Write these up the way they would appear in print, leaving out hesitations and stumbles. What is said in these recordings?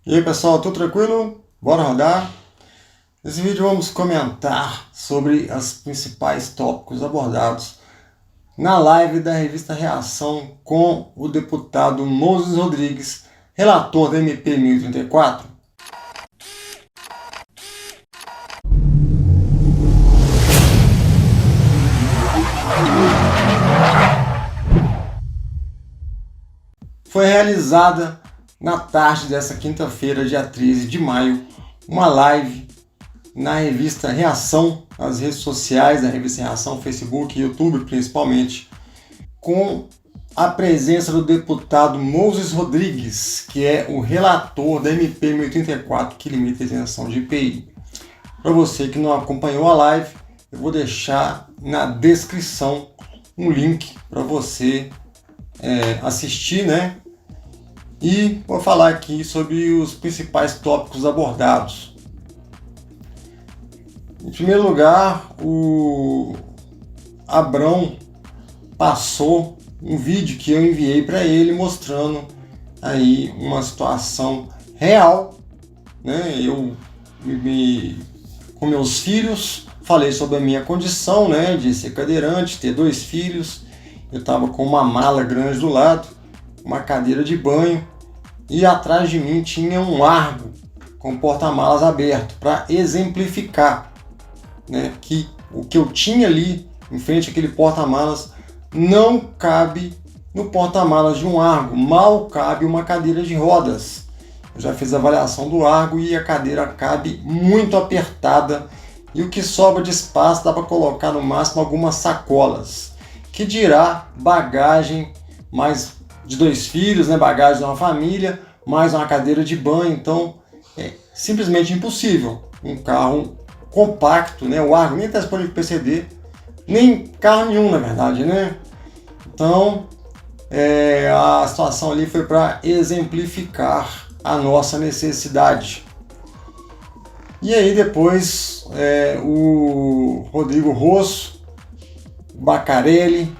E aí pessoal, tudo tranquilo? Bora rodar? Nesse vídeo vamos comentar sobre os principais tópicos abordados na live da revista Reação com o deputado Moses Rodrigues, relator da MP 1034. Foi realizada na tarde dessa quinta-feira, dia 13 de maio, uma live na revista Reação, nas redes sociais da revista Reação, Facebook e YouTube principalmente, com a presença do deputado Moses Rodrigues, que é o relator da MP 1034, que limita a isenção de IPI. Para você que não acompanhou a live, eu vou deixar na descrição um link para você assistir, né? E vou falar aqui sobre os principais tópicos abordados. Em primeiro lugar, o Abrão passou um vídeo que eu enviei para ele mostrando aí uma situação real, né? Eu com meus filhos falei sobre a minha condição, né, de ser cadeirante, ter 2 filhos. Eu estava com uma mala grande do lado, uma cadeira de banho e atrás de mim tinha um largo com porta-malas aberto para exemplificar, né, que o que eu tinha ali em frente àquele porta-malas não cabe no porta-malas de um Argo, mal cabe uma cadeira de rodas. Eu já fiz a avaliação do Argo e a cadeira cabe muito apertada e o que sobra de espaço dá para colocar no máximo algumas sacolas. Que dirá bagagem mais de 2 filhos, né, bagagem de uma família, mais uma cadeira de banho, então é simplesmente impossível. Um carro compacto, né, o Argo nem está disponível para PCD, nem carro nenhum na verdade, né? Então a situação ali foi para exemplificar a nossa necessidade. E aí depois o Rodrigo Rosso, o Bacarelli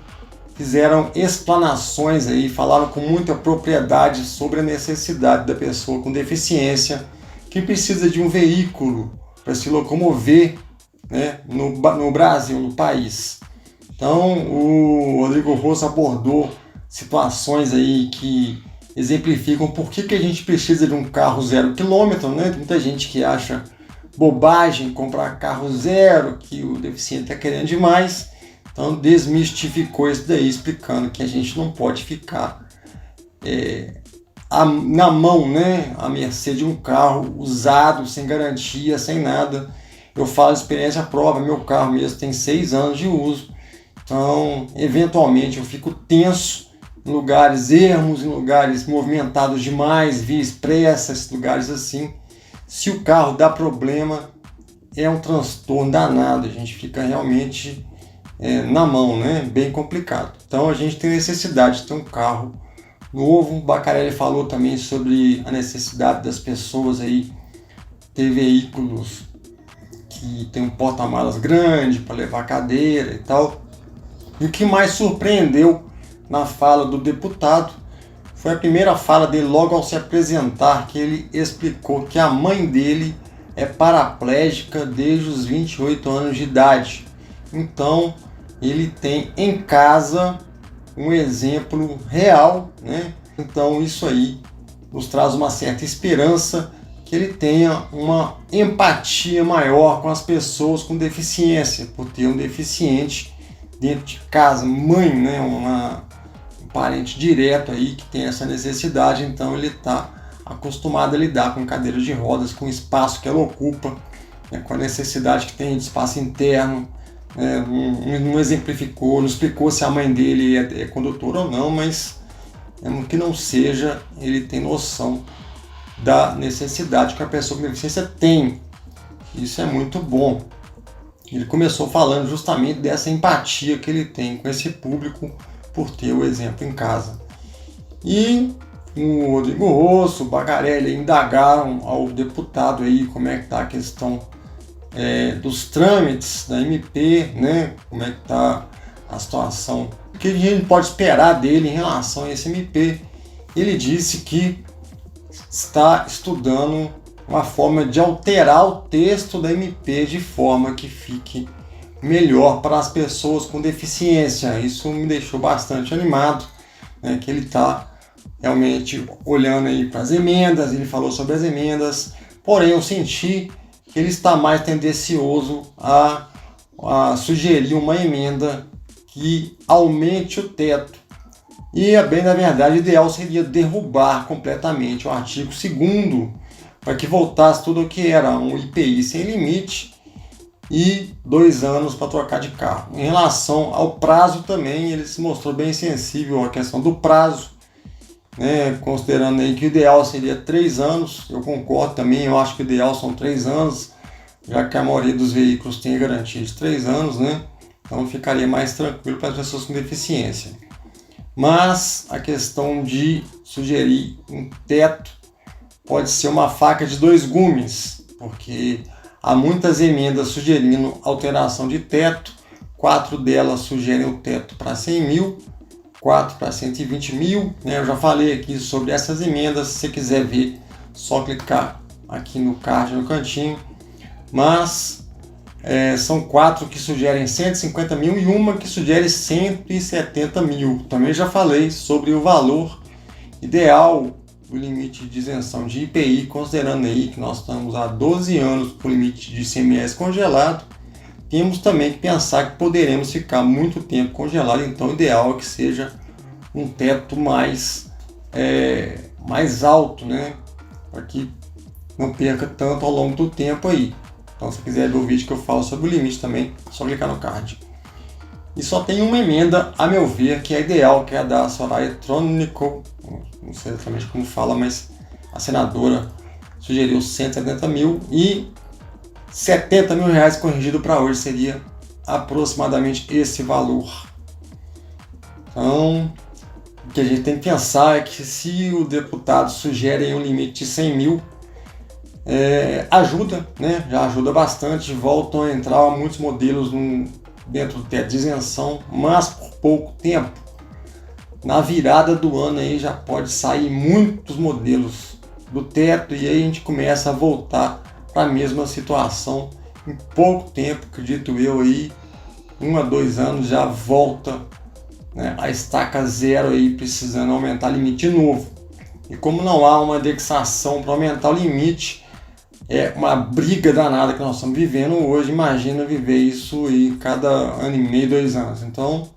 fizeram explanações aí, falaram com muita propriedade sobre a necessidade da pessoa com deficiência que precisa de um veículo para se locomover, né, no Brasil, no país. Então o Rodrigo Rosso abordou situações aí que exemplificam por que a gente precisa de um carro 0 km, né? Tem muita gente que acha bobagem comprar carro zero, que o deficiente está querendo demais. Então desmistificou isso daí, explicando que a gente não pode ficar na mão, né, à mercê de um carro usado, sem garantia, sem nada. Eu falo experiência própria, meu carro mesmo tem 6 anos de uso, então eventualmente eu fico tenso em lugares ermos, em lugares movimentados demais, via expressa, esses lugares assim. Se o carro dá problema, é um transtorno danado, a gente fica realmente na mão, né? Bem complicado. Então a gente tem necessidade de ter um carro novo. O Bacarelli falou também sobre a necessidade das pessoas aí ter veículos que tem um porta-malas grande para levar cadeira e tal. E o que mais surpreendeu na fala do deputado foi a primeira fala dele logo ao se apresentar, que ele explicou que a mãe dele é paraplégica desde os 28 anos de idade. Então ele tem em casa um exemplo real, né? Então isso aí nos traz uma certa esperança que ele tenha uma empatia maior com as pessoas com deficiência, por ter um deficiente dentro de casa, mãe, né? Um parente direto aí que tem essa necessidade, então ele está acostumado a lidar com cadeiras de rodas, com o espaço que ela ocupa, né? Com a necessidade que tem de espaço interno. Não exemplificou, não explicou se a mãe dele é condutora ou não, mas que não seja, ele tem noção da necessidade que a pessoa com deficiência tem. Isso é muito bom. Ele começou falando justamente dessa empatia que ele tem com esse público por ter o exemplo em casa. E o Rodrigo Rosso, o Bacarelli indagaram ao deputado aí como é que está a questão dos trâmites da MP, né? Como é que está a situação, o que a gente pode esperar dele em relação a esse MP. Ele disse que está estudando uma forma de alterar o texto da MP de forma que fique melhor para as pessoas com deficiência. Isso me deixou bastante animado, né, que ele está realmente olhando aí para as emendas, ele falou sobre as emendas, porém eu senti que ele está mais tendencioso a sugerir uma emenda que aumente o teto. E, a bem da verdade, o ideal seria derrubar completamente o artigo 2º para que voltasse tudo o que era um IPI sem limite e 2 anos para trocar de carro. Em relação ao prazo também, ele se mostrou bem sensível à questão do prazo, né, considerando aí que o ideal seria 3 anos. Eu concordo também, eu acho que o ideal são 3 anos, já que a maioria dos veículos tem garantia de 3 anos, né? Então ficaria mais tranquilo para as pessoas com deficiência. Mas a questão de sugerir um teto pode ser uma faca de 2 gumes, porque há muitas emendas sugerindo alteração de teto, 4 delas sugerem o teto para 100 mil, 4 para 120 mil, né? Eu já falei aqui sobre essas emendas, se você quiser ver, só clicar aqui no card no cantinho, mas são 4 que sugerem 150 mil e uma que sugere 170 mil. Também já falei sobre o valor ideal do limite de isenção de IPI, considerando aí que nós estamos há 12 anos com o limite de ICMS congelado. Temos também que pensar que poderemos ficar muito tempo congelado, então o ideal é que seja um teto mais alto, né? Para que não perca tanto ao longo do tempo aí. Então, se quiser ver o vídeo que eu falo sobre o limite também, é só clicar no card. E só tem uma emenda, a meu ver, que é ideal, que é a da Soraya Tronico, não sei exatamente como fala, mas a senadora sugeriu 170 mil e 70 mil reais corrigido para hoje seria aproximadamente esse valor. Então, o que a gente tem que pensar é que se o deputado sugere um limite de 100 mil, ajuda, né? Já ajuda bastante, voltam a entrar muitos modelos dentro do teto de isenção, mas por pouco tempo. Na virada do ano aí já pode sair muitos modelos do teto e aí a gente começa a voltar para a mesma situação em pouco tempo, acredito eu aí, 1 a 2 anos já volta, né, a estaca zero aí, precisando aumentar limite novo. E como não há uma indexação para aumentar o limite, é uma briga danada que nós estamos vivendo hoje. Imagina viver isso aí cada ano e meio, 2 anos. Então,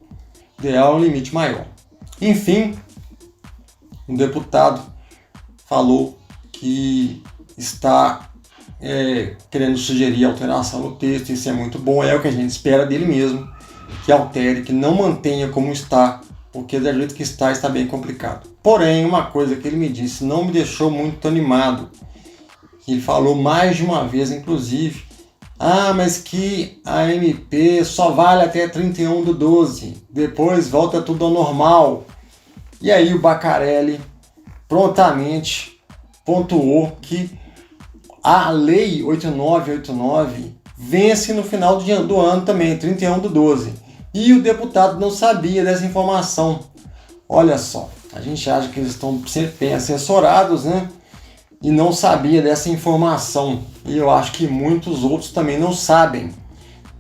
ideal é um limite maior. Enfim, um deputado falou que está querendo sugerir alteração no texto. Isso é muito bom, é o que a gente espera dele mesmo, que altere, que não mantenha como está, porque do jeito que está bem complicado. Porém, uma coisa que ele me disse não me deixou muito animado. Ele falou mais de uma vez, inclusive, mas que a MP só vale até 31/12, depois volta tudo ao normal. E aí o Bacarelli prontamente pontuou que a Lei 8989 vence no final do ano também, 31/12. E o deputado não sabia dessa informação. Olha só, a gente acha que eles estão bem assessorados, né? E não sabia dessa informação. E eu acho que muitos outros também não sabem.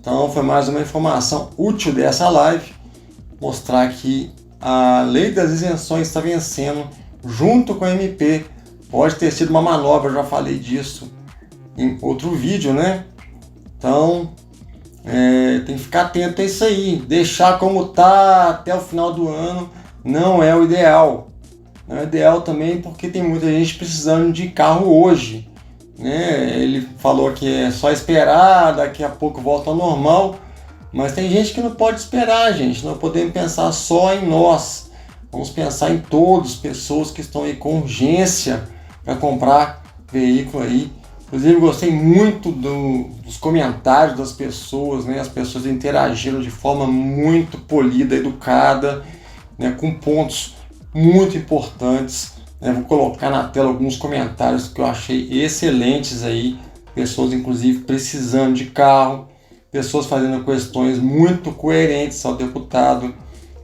Então foi mais uma informação útil dessa live, mostrar que a lei das isenções está vencendo junto com a MP. Pode ter sido uma manobra, eu já falei disso em outro vídeo, né? Então tem que ficar atento a isso aí. Deixar como tá até o final do ano não é o ideal. Não é ideal também porque tem muita gente precisando de carro hoje, né? Ele falou que é só esperar, daqui a pouco volta ao normal, mas tem gente que não pode esperar, gente. Não podemos pensar só em nós, vamos pensar em todas as pessoas que estão aí com urgência para comprar veículo aí. Inclusive gostei muito dos comentários das pessoas, né? As pessoas interagiram de forma muito polida, educada, né? Com pontos muito importantes, né? Vou colocar na tela alguns comentários que eu achei excelentes aí, pessoas inclusive precisando de carro, pessoas fazendo questões muito coerentes ao deputado,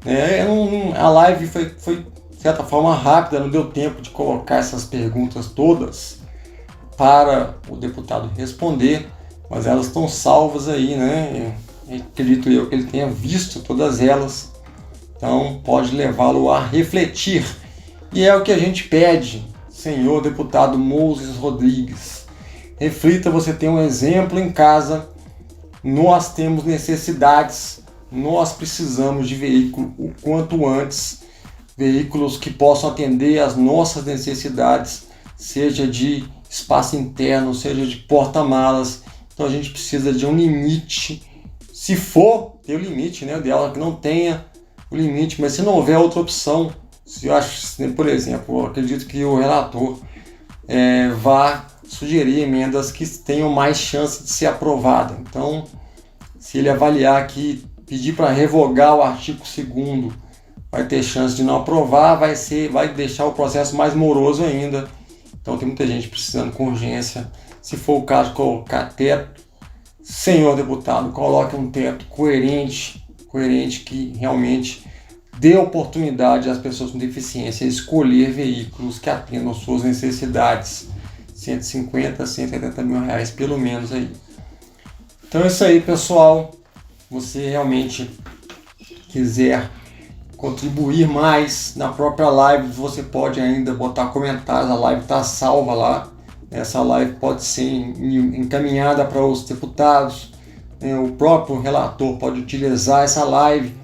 né? A live foi certa forma rápida, não deu tempo de colocar essas perguntas todas para o deputado responder, mas elas estão salvas aí, né? Acredito eu que ele tenha visto todas elas, então pode levá-lo a refletir. E é o que a gente pede, senhor deputado Moses Rodrigues. Reflita, você tem um exemplo em casa, nós temos necessidades, nós precisamos de veículo o quanto antes, veículos que possam atender às nossas necessidades, seja de espaço interno, seja de porta-malas. Então a gente precisa de um limite, se for ter o limite, né? O ideal é que não tenha o limite, mas se não houver outra opção, se eu acho, por exemplo, eu acredito que o relator vá sugerir emendas que tenham mais chance de ser aprovada. Então, se ele avaliar que pedir para revogar o artigo 2º vai ter chance de não aprovar, vai deixar o processo mais moroso ainda. Então tem muita gente precisando com urgência. Se for o caso, colocar teto, senhor deputado, coloque um teto coerente que realmente dê oportunidade às pessoas com deficiência escolher veículos que atendam suas necessidades. 150, 180 mil reais pelo menos aí. Então é isso aí, pessoal. Você realmente quiser contribuir mais na própria live, você pode ainda botar comentários, a live está salva lá. Essa live pode ser encaminhada para os deputados, o próprio relator pode utilizar essa live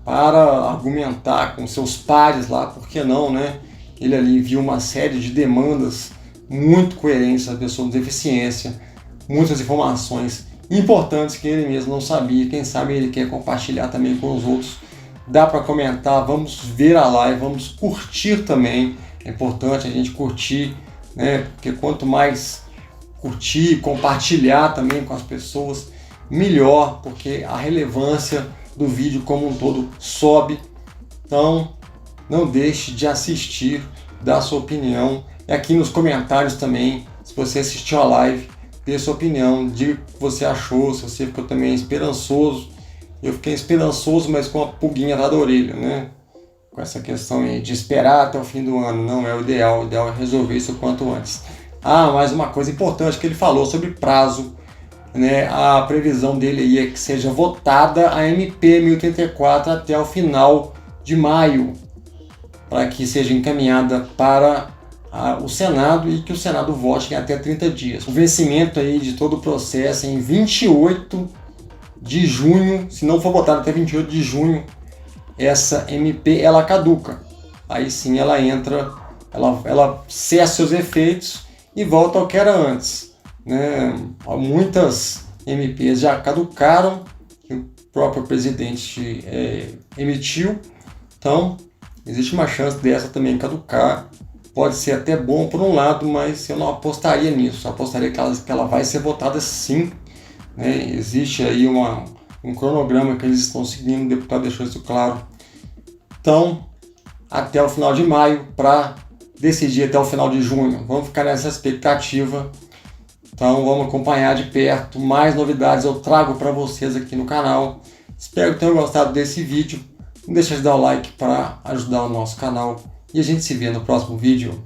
para argumentar com seus pares lá, por que não, né? Ele ali viu uma série de demandas muito coerentes das pessoas com deficiência, muitas informações importantes que ele mesmo não sabia, quem sabe ele quer compartilhar também com os outros. Dá para comentar, vamos ver a live, vamos curtir também, é importante a gente curtir, né? Porque quanto mais curtir, compartilhar também com as pessoas, melhor, porque a relevância do vídeo como um todo sobe. Então não deixe de assistir, dar sua opinião, e aqui nos comentários também, se você assistiu a live, dê sua opinião, diga o que você achou, se você ficou também esperançoso. Eu fiquei esperançoso, mas com a pulguinha lá da orelha, né? Com essa questão aí de esperar até o fim do ano, não é o ideal é resolver isso o quanto antes. Mais uma coisa importante que ele falou sobre prazo, né? A previsão dele aí é que seja votada a MP 1034 até o final de maio, para que seja encaminhada para o Senado e que o Senado vote em até 30 dias. O vencimento aí de todo o processo é em 28 de junho, se não for votada até 28 de junho, essa MP ela caduca. Aí sim ela entra, ela cessa seus efeitos e volta ao que era antes, né? Muitas MPs já caducaram, que o próprio presidente emitiu, então existe uma chance dessa também caducar. Pode ser até bom por um lado, mas eu não apostaria nisso. Eu apostaria que ela vai ser votada sim, né? Existe aí um cronograma que eles estão seguindo, o deputado deixou isso claro. Então, até o final de maio, para decidir até o final de junho. Vamos ficar nessa expectativa. Então, vamos acompanhar de perto. Mais novidades eu trago para vocês aqui no canal. Espero que tenham gostado desse vídeo. Não deixe de dar o like para ajudar o nosso canal. E a gente se vê no próximo vídeo.